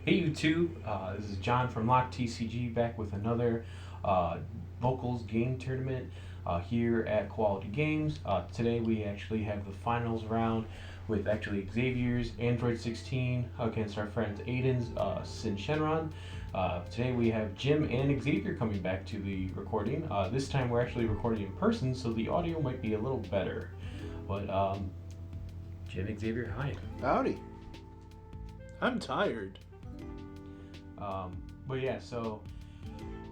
Hey YouTube, this is John from LockedTCG back with another uh, locals game tournament here at Koalaty Games. Today we actually have the finals round with actually Xavier's Android 16 against our friends Aiden's Sin Shenron. Today we have Jim and Xavier coming back to the recording. This time we're actually recording in person, so the audio might be a little better. But Jim and Xavier, hi. Howdy. I'm tired. But yeah, so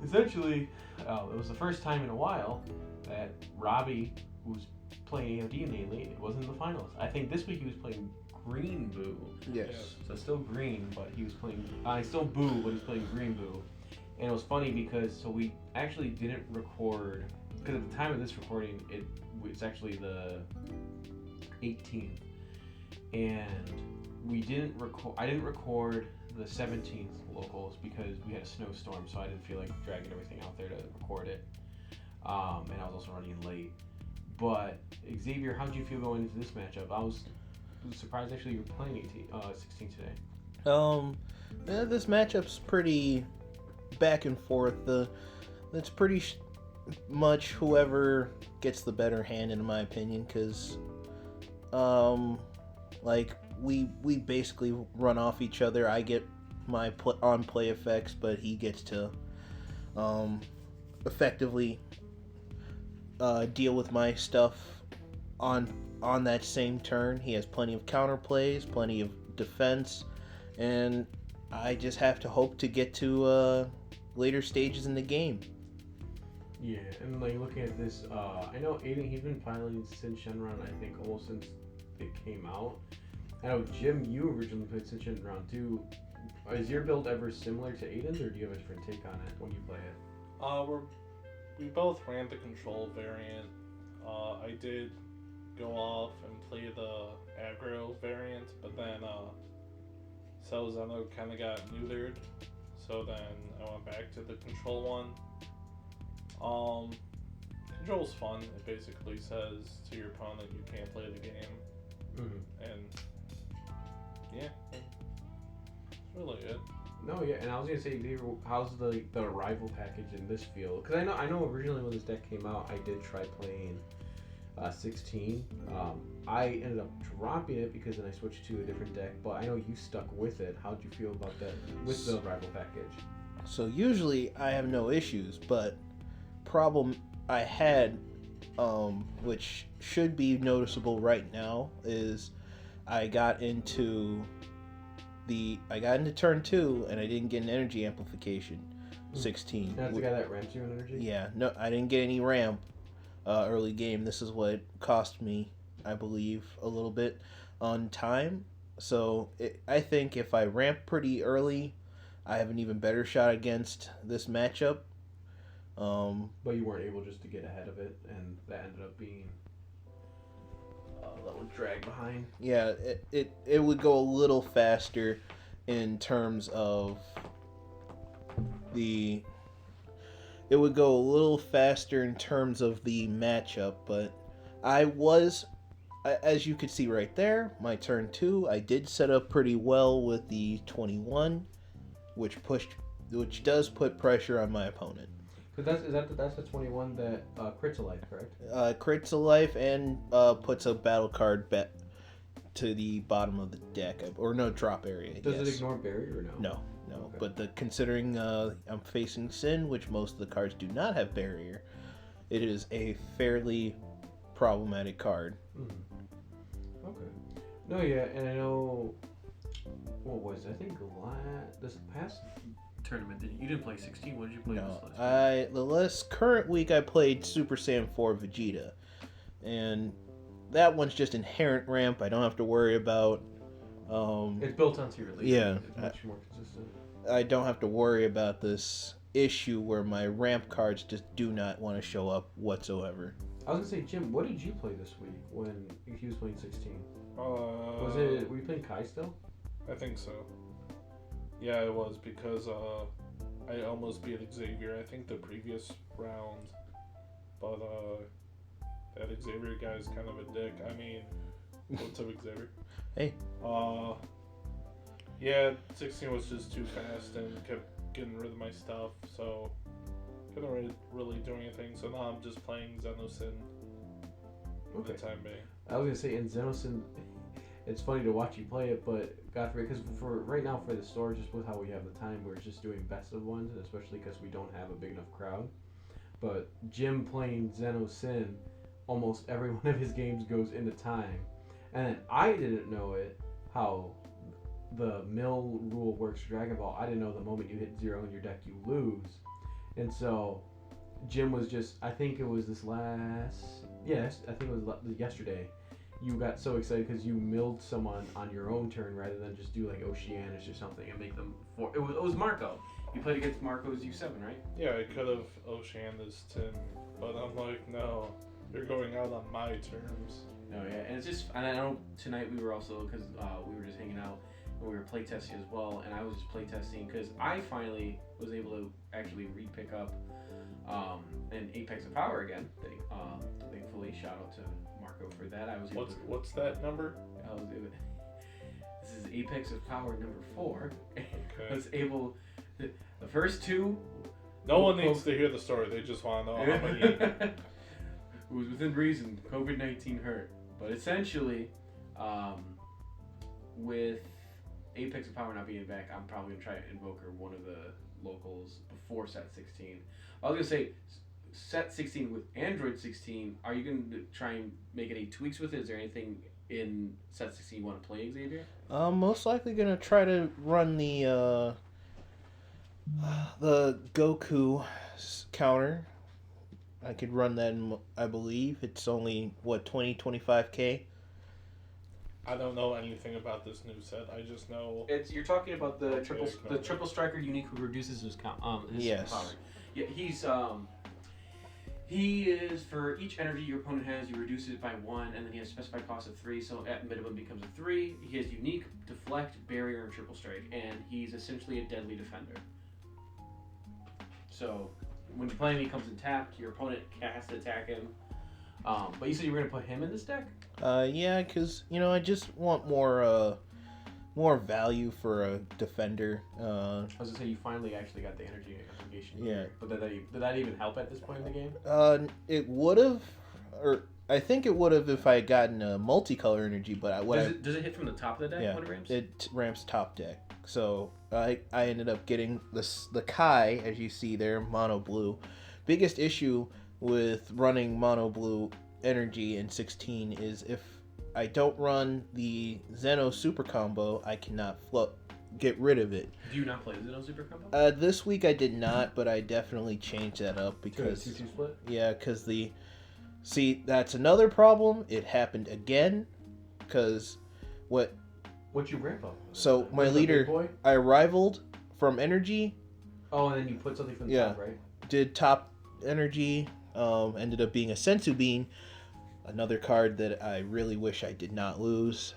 essentially, it was the first time in a while that Robbie was playing AOD in the late. It wasn't the finals. I think this week he was playing Green Boo. Yes. So still green, but he was playing. Still Boo, but he's playing Green Boo. And it was funny because we actually didn't record because at the time of this recording, it's actually the 18th, and we didn't record. I didn't record the 17th locals because we had a snowstorm, so I didn't feel like dragging everything out there to record it. And I was also running late. But Xavier, how did you feel going into this matchup? I was surprised actually you were playing 16 today. This matchup's pretty back and forth. It's pretty much whoever gets the better hand, in my opinion, because we basically run off each other. I get my on play effects, but he gets to effectively deal with my stuff on that same turn. He has plenty of counter plays, plenty of defense, and I just have to hope to get to later stages in the game. Yeah, and like looking at this, I know Aiden, he's been piloting Sin Shenron, I think, almost since it came out. I know, Jim, you originally played Sin Shenron too. Is your build ever similar to Aiden's, or do you have a different take on it when you play it? We both ran the control variant. I did go off and play the aggro variant, but then Salzano kind of got neutered, so then I went back to the control one. Control's fun. It basically says to your opponent you can't play the game, and yeah, that's really it. No, yeah, and I was gonna say, how's the arrival package in this field? Because I know originally when this deck came out, I did try playing 16. I ended up dropping it because then I switched to a different deck. But I know you stuck with it. How'd you feel about that with the arrival package? So usually I have no issues, but problem I had, which should be noticeable right now, is I got into turn 2 and I didn't get an energy amplification. 16. That's the guy that ramps you in energy? Yeah, no, I didn't get any ramp early game. This is what cost me, I believe, a little bit on time. So I think if I ramp pretty early, I have an even better shot against this matchup. But you weren't able just to get ahead of it, and that ended up being a little drag behind. Yeah, it would go a little faster in terms of the matchup, but as you could see right there, my turn 2, I did set up pretty well with the 21, which does put pressure on my opponent. That's the 21 that crits a life, correct? Crits a life and puts a battle card bet to the bottom of the deck, or no, drop area. Does it ignore barrier or no? No. Okay. But considering I'm facing Sin, which most of the cards do not have barrier, it is a fairly problematic card. Okay. No, yeah, and I know. What was it? I think this past tournament you didn't play 16. What did you play? No, the last current week I played Super Saiyan 4 Vegeta, and that one's just inherent ramp. I don't have to worry about. It's built onto your league. Yeah, it's much more consistent. I don't have to worry about this issue where my ramp cards just do not want to show up whatsoever. I was gonna say, Jim, what did you play this week when he was playing 16? Were you playing Kai still? I think so. Yeah, it was because I almost beat Xavier, I think, the previous round. But that Xavier guy's kind of a dick. I mean, what's up, Xavier? Hey. Yeah, 16 was just too fast and kept getting rid of my stuff, so couldn't really do anything. So now I'm just playing Xenosin for the time being. I was gonna say in Xenosin, it's funny to watch you play it, but Godfrey, because for right now for the store, just with how we have the time, we're just doing best of ones, and especially because we don't have a big enough crowd. But Jim playing Xenosin, almost every one of his games goes into time, and then I didn't know it how the mill rule works for Dragon Ball. I didn't know the moment you hit 0 in your deck you lose, and so Jim was just, I think it was I think it was yesterday. You got so excited because you milled someone on your own turn rather than just do like Oceanus or something and make them four. It was Marco. You played against Marco's U7, right? Yeah, I could have Oceanus Tim, but I'm like, no, you're going out on my terms. No, yeah, and it's just, and I know tonight we were also, because we were just hanging out and we were playtesting as well, and I was just playtesting because I finally was able to actually re-pick up an Apex of Power again. Thankfully, shout out to Marco for that. I was able What's that number? This is Apex of Power number 4. Okay. I was able, the first two. No one needs to hear the story. They just want to know how many. It was within reason. COVID-19 hurt, but essentially, with Apex of Power not being back, I'm probably gonna try to invoke one of the locals before set 16. I was gonna say set 16 with Android 16. Are you gonna try and make any tweaks with it? Is there anything in set 16 you want to play, Xavier? I'm most likely gonna try to run the Goku counter. I could run that I believe it's only 25k. I don't know anything about this new set. I just know You're talking about the Okay, triple striker unique who reduces his count. His Yes. power. Yeah, he is, for each energy your opponent has, you reduce it by 1, and then he has a specified cost of 3, so at minimum becomes a 3. He has unique, deflect, barrier, and triple strike, and he's essentially a deadly defender. So when you're playing, he comes in tapped. Your opponent has to attack him. But you said you were gonna put him in this deck. Yeah, because I just want more value for a defender. I was gonna say you finally actually got the energy application. Yeah. But did that even help at this point in the game? It would have, or I think it would have if I had gotten a multicolor energy. But Does it hit from the top of the deck yeah, when it ramps? it ramps top deck. So I ended up getting the Kai, as you see there, mono blue. Biggest issue with running mono blue energy in 16 is if I don't run the Zeno super combo, I cannot get rid of it. Do you not play the Zeno super combo? This week I did not, but I definitely changed that up because 2-2 split? yeah, because that's another problem. It happened again because what What'd you ramp up? so my Was it a big leader, boy? I rivaled from energy, Oh, and then you put something from the Yeah. top, right? did top energy, ended up being a Sensu Bean, another card that I really wish I did not lose.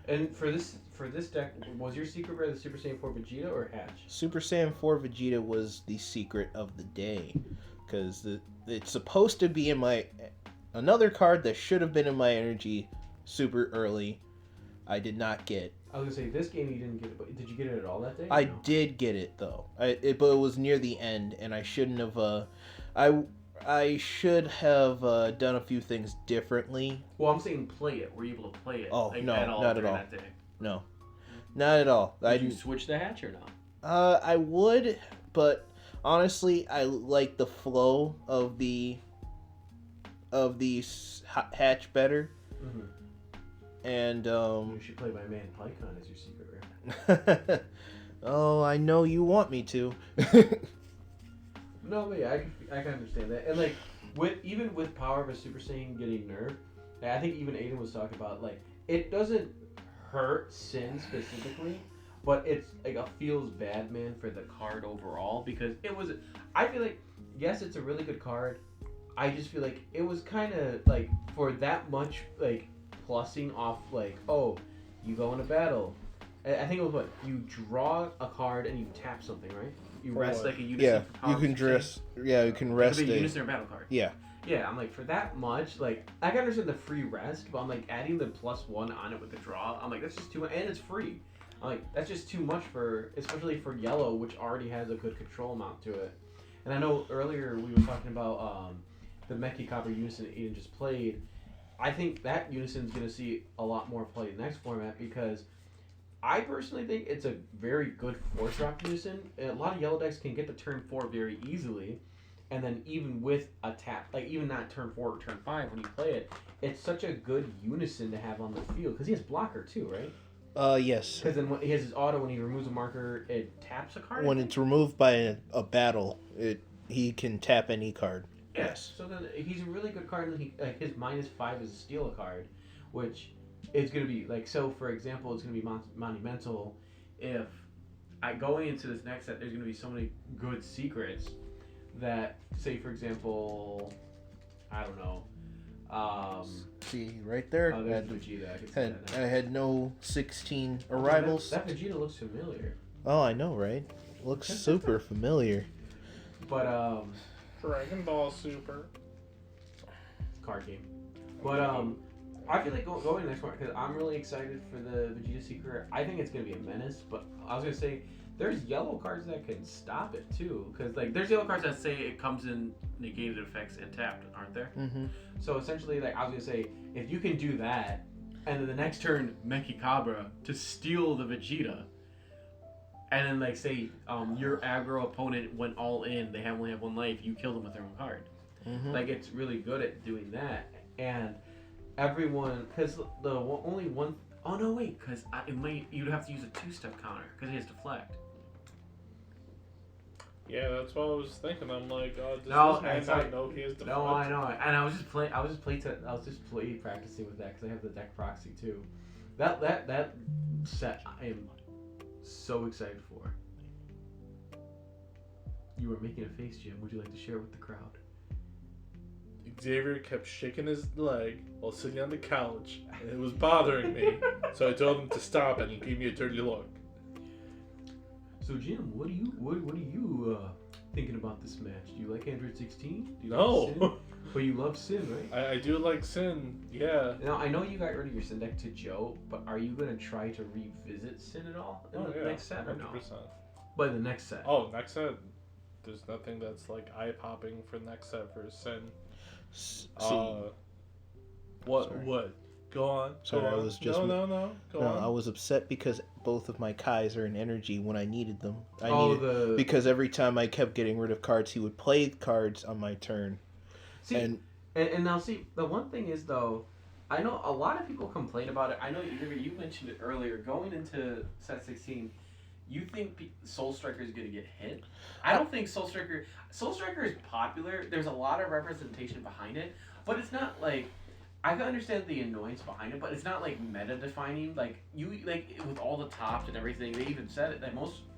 And for this deck, was your secret rare the Super Saiyan 4 Vegeta or Hatch? Super Saiyan 4 Vegeta was the secret of the day because it's supposed to be in my another card that should have been in my energy super early. I did not get. I was gonna say this game you didn't get it, but did you get it at all that day? I No. did get it though. But it was near the end, and I shouldn't have. I should have done a few things differently. Well, I'm saying play it. Were you able to play it? Oh, no, at all not at during all. That day? No, not at all. Did you switch the Hatch or not? I would, but honestly, I like the flow of the hatch better. Mm-hmm. And You should play my man Pycon as your secret rare. oh, I know you want me to. No, but yeah, I can understand that. And like even with Power of a Super Saiyan getting nerfed, I think even Aiden was talking about like it doesn't hurt Sin specifically, but it's like a feels bad man for the card overall because it was. I feel like yes, it's a really good card. I just feel like it was kind of like for that much like plussing off like you go into battle. I think it was what you draw a card and you tap something, right? You rest like a unison. Yeah, for Power you of can Super Saiyan. dress. Yeah, you can rest It could be a it. unison or battle card. Yeah. Yeah, I'm like, for that much, like, I can understand the free rest, but I'm like, adding the +1 on it with the draw, I'm like, that's just too much, and it's free. I'm like, that's just too much for, especially for yellow, which already has a good control amount to it. And I know earlier we were talking about the Meki Copper Unison that Eden just played. I think that Unison's going to see a lot more play in the next format because I personally think it's a very good force drop Unison. A lot of yellow decks can get to turn 4 very easily. And then even with a tap, like even not turn 4 or turn 5 when you play it, it's such a good Unison to have on the field. Because he has blocker too, right? Yes. Because then when he has his auto, when he removes a marker, it taps a card? When it's removed by a battle, he can tap any card. Yeah. Yes. So then he's a really good card, and his -5 is a steal a card, which is going to be, like, so for example, it's going to be monumental if going into this next set, there's going to be so many good secrets that, say for example, I don't know. See, right there. There's Vegeta. I can see that now. I had no 16 arrivals. That Vegeta looks familiar. Oh, I know, right? Looks super familiar. But Dragon Ball Super. Card game. But I feel like going next one because I'm really excited for the Vegeta Secret. I think it's gonna be a menace. But I was gonna say there's yellow cards that can stop it too, because like there's yellow cards that say it comes in negated effects and tapped, aren't there? Mm-hmm. So essentially, like I was gonna say, if you can do that, and then the next turn Meki Cabra to steal the Vegeta. And then, like, say your aggro opponent went all in, they only have 1 life, you kill them with their own card. Mm-hmm. Like, it's really good at doing that. And everyone, because only one, oh no, wait, because you'd have to use a 2-step counter, because he has deflect. Yeah, that's what I was thinking. I'm like, does No, this man it's like- not know he has deflect? No, I know. And I was just play practicing with that, because I have the deck proxy too. That set, I am so excited for. You were making a face, Jim. Would you like to share with the crowd? Xavier kept shaking his leg while sitting on the couch, and it was bothering me. So I told him to stop it and give me a dirty look. So Jim, what are you thinking about this match? Do you like Android 16? Do you No. like Sin? But you love Sin, right? I do like Sin, yeah. Now I know you got rid of your Sin deck to Joe, but are you gonna try to revisit Sin at all in the next set or no? 100%. By the next set. Oh, next set. There's nothing that's like eye popping for next set for Sin. What? Sorry. What? Go on. Sorry, go on. I was just No. Go on. I was upset because both of my Kais are in energy when I needed them. Because every time I kept getting rid of cards, he would play cards on my turn. See, and now see, the one thing is though, I know a lot of people complain about it. I know you mentioned it earlier. Going into set 16, you think Soul Striker is going to get hit? I don't think Soul Striker is popular. There's a lot of representation behind it, but it's not like, I can understand the annoyance behind it, but it's not like meta defining. Like with all the tops and everything, they even said it that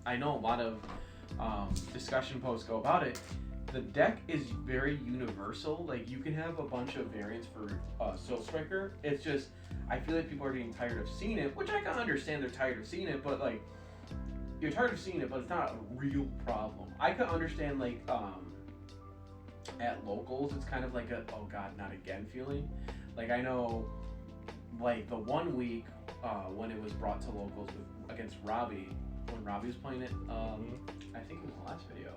I know a lot of discussion posts go about it. The deck is very universal. Like, you can have a bunch of variants for Soul Striker. It's just, I feel like people are getting tired of seeing it, which I can understand they're tired of seeing it, but like, you're tired of seeing it, but it's not a real problem. I can understand, like, at locals, it's kind of like a, oh god, not again feeling. Like, I know, like, the 1 week when it was brought to locals against Robbie, when Robbie was playing it, I think it was the last video.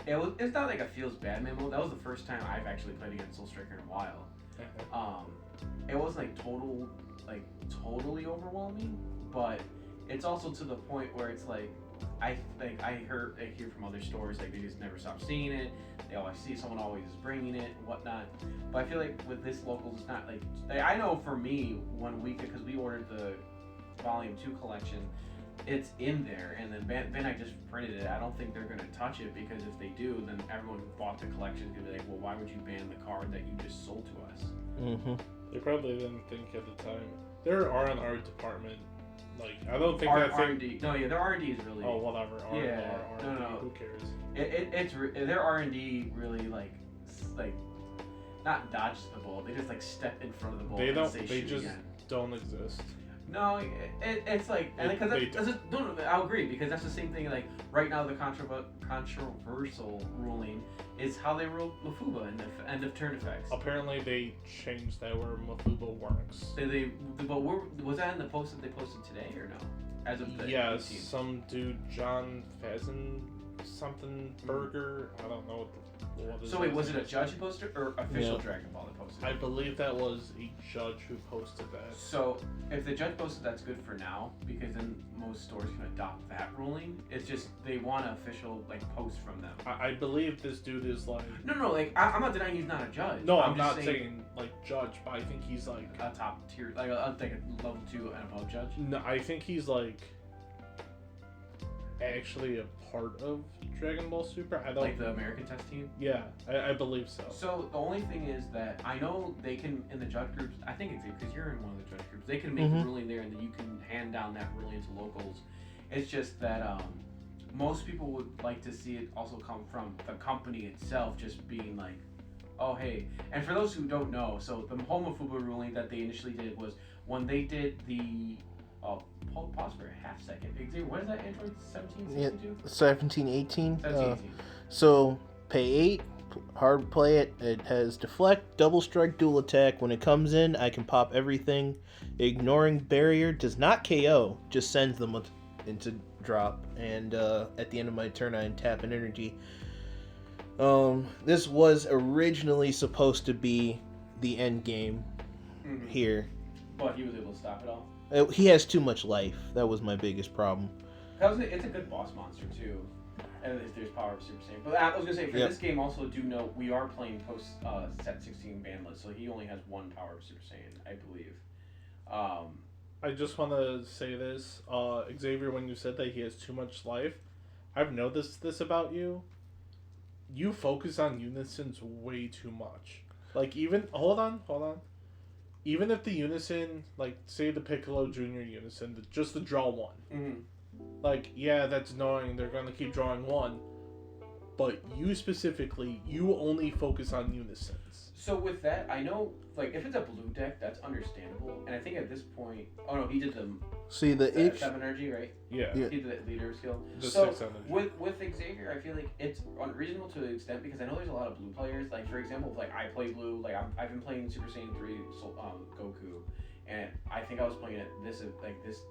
It's not like a feels bad memo. That was the first time I've actually played against Soul Striker in a while. It wasn't like totally overwhelming, but it's also to the point where it's like I hear from other stores, like, they just never stop seeing it. They always see someone always is bringing it and whatnot. But I feel like with this locals, it's not like I know for me 1 week, because we ordered the Volume 2 collection. It's in there, and then Bandai just printed it. I don't think they're gonna touch it, because if they do, then everyone who bought the collection is gonna be like, well, why would you ban the card that you just sold to us? Mm-hmm. They probably didn't think at the time. Their R&R department, like, I don't think R&D. No, yeah, their R&D is really. Oh, whatever. Yeah, R&D, no. who cares? Their R&D really like not dodges the bullet. They just like step in front of the bullet. They and don't. say They shoot just again. don't exist. No, it's like, and because no, I'll agree, because that's the same thing. Like right now, the controversial ruling is how they rule Mafuba and the end of turn effects. Apparently, they changed that where Mafuba works. But was that in the post that they posted today or no? As of the 18th? Some dude, John Fazen something Burger. I don't know what So wait, was it a judge who posted or official Dragon Ball that posted? I believe that was a judge who posted that. So if the judge posted, that's good for now, because then most stores can adopt that ruling. It's just they want an official post from them. I believe this dude is like. No, like I'm not denying he's not a judge. No, I'm not saying judge, but I think he's like a top tier, like a level 2 and above judge. No, I think he's like actually a part of Dragon Ball Super. I don't like the American test team. Yeah, I believe so. So the only thing is that I know they can in the judge groups. I think it's because you're in one of the judge groups. They can make a ruling there, and then you can hand down that ruling to locals. It's just that most people would like to see it also come from the company itself, just being like, oh hey. And for those who don't know, so the homophobia ruling that they initially did was when they did the pause for a half second. Xavier, what is that Android 1762? 1718. 1718. So pay 8, hard play it. It has deflect, double strike, dual attack. When it comes in, I can pop everything. Ignoring barrier does not KO, just sends them into drop. And at the end of my turn, I untap an energy. This was originally supposed to be the end game here. But he was able to stop it all. He has too much life. That was my biggest problem. It's a good boss monster too, and if there's power of Super Saiyan. But I was gonna say for this game also do note we are playing post set 16 bandless, so he only has 1 power of Super Saiyan, I believe. I just want to say this, Xavier, when you said that he has too much life, I've noticed this about you. You focus on unisons way too much. Like even hold on. Even if the unison, like, say the Piccolo Jr. unison, just the draw 1. Like, yeah, that's annoying. They're going to keep drawing 1. But you specifically, you only focus on unisons. So with that, I know, like, if it's a blue deck, that's understandable. And I think at this point... Oh, no, he did the... See, the 7 energy, right? Yeah. He did the leader skill. The so 6 energy. With Xavier, I feel like it's unreasonable to an extent because I know there's a lot of blue players. Like, for example, like, I play blue. Like, I've been playing Super Saiyan 3 Goku. And I think I was playing it this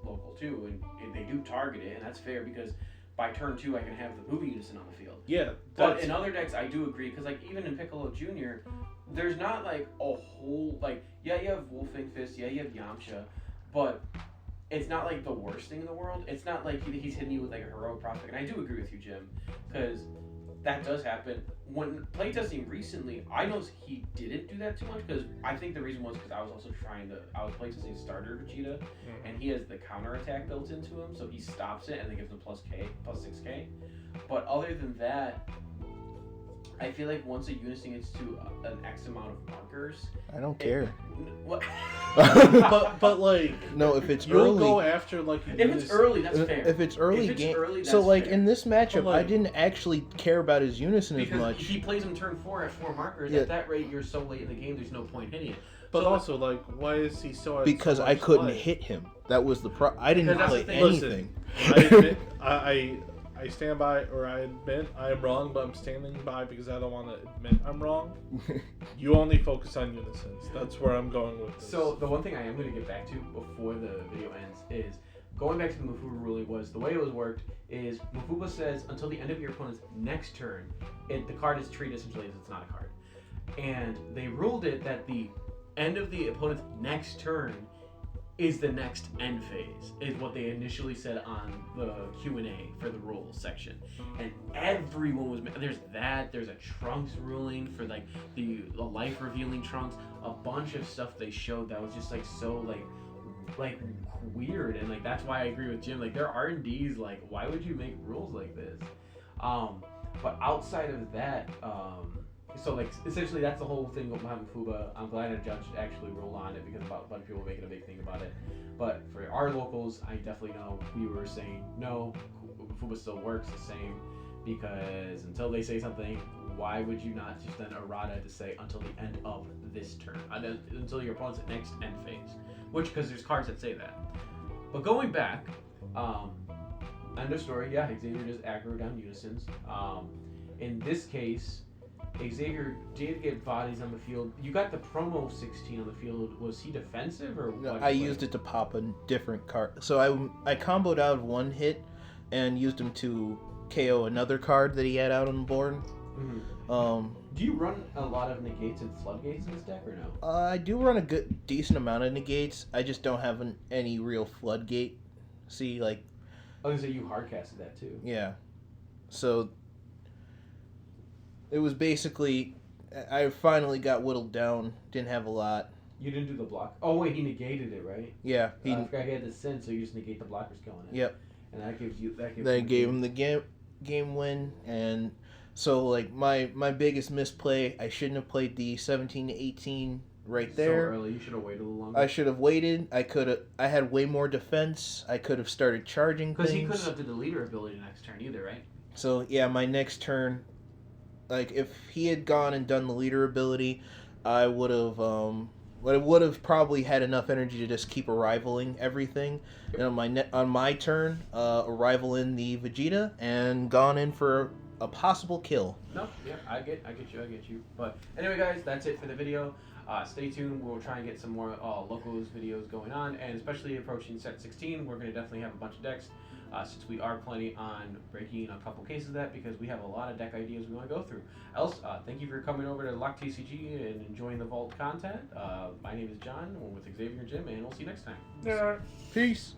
local, too. And they do target it, and that's fair because... By turn 2, I can have the blue unison on the field. Yeah. But in other decks, I do agree, because, like, even in Piccolo Jr., there's not, like, a whole, like, yeah, you have Wolfing Fist, yeah, you have Yamcha, but it's not, like, the worst thing in the world. It's not like he's hitting you with, like, a heroic prospect. And I do agree with you, Jim, because that does happen. When playtesting recently, I noticed he didn't do that too much, because I think the reason was because I was also I was playtesting starter Vegeta, and he has the counter attack built into him, so he stops it and then gives him plus 6k. But other than that, I feel like once a unison gets to an X amount of markers, I don't care. What? but like no, if it's you'll early, go after like if it's early, that's fair. If it's early game, so like fair. In this matchup, like, I didn't actually care about his unison as much. Because he plays him turn 4 at 4 markers. Yeah. At that rate, you're so late in the game. There's no point hitting it. But so also, like, why is he so? Because so I couldn't play? hit him. That was the I didn't play anything. Listen, I stand by, or I admit I am wrong, but I'm standing by because I don't want to admit I'm wrong. You only focus on unisons. That's where I'm going with this. So the one thing I am going to get back to before the video ends is going back to the Mafuba ruling was the way it was worked is Mafuba says until the end of your opponent's next turn, the card is treated essentially as it's not a card. And they ruled it that the end of the opponent's next turn is the next end phase, is what they initially said on the Q&A for the rules section. And everyone was, there's a Trunks ruling for like the life revealing Trunks, a bunch of stuff they showed that was just like so like weird, and like that's why I agree with Jim, like their R&Ds, like why would you make rules like this? But outside of that, so like essentially that's the whole thing behind Mafuba. I'm glad a judge actually ruled on it because a bunch of people were making a big thing about it. But for our locals, I definitely know we were saying no, Mafuba still works the same because until they say something, why would you not just then errata to say until the end of this turn, until your opponent's next end phase? Which because there's cards that say that. But going back, end of story. Yeah, Xavier just aggro down Unisons. In this case, Xavier did get bodies on the field. You got the promo 16 on the field. Was he defensive or No, what? I used it to pop a different card. So I comboed out of one hit and used him to KO another card that he had out on the board. Mm-hmm. Do you run a lot of negates and floodgates in this deck or no? I do run a decent amount of negates. I just don't have any real floodgate. See, like... I was gonna say you hardcasted that too. Yeah. So... It was basically... I finally got whittled down. Didn't have a lot. You didn't do the block. Oh wait, he negated it, right? Yeah. I forgot he had the sin, so you just negate the blockers killing it. Yep. And that gives you... Then I gave him the game win, and... So, like, my biggest misplay, I shouldn't have played the 17 to 18 right there. So early, you should have waited a little longer. I should have waited. I had way more defense. I could have started charging things. Because he couldn't have did the leader ability next turn either, right? So, yeah, my next turn, like, if he had gone and done the leader ability, I would have probably had enough energy to just keep arrivaling everything. And on my turn, arrival in the Vegeta and gone in for a possible kill. No, yeah, I get you. But anyway, guys, that's it for the video. Stay tuned. We'll try and get some more locals videos going on, and especially approaching set 16, we're going to definitely have a bunch of decks. Since we are planning on breaking a couple cases of that, because we have a lot of deck ideas we want to go through. Else, thank you for coming over to LockedTCG and enjoying the vault content. My name is John. We're with Xavier and Jim, and we'll see you next time. Yeah. Peace.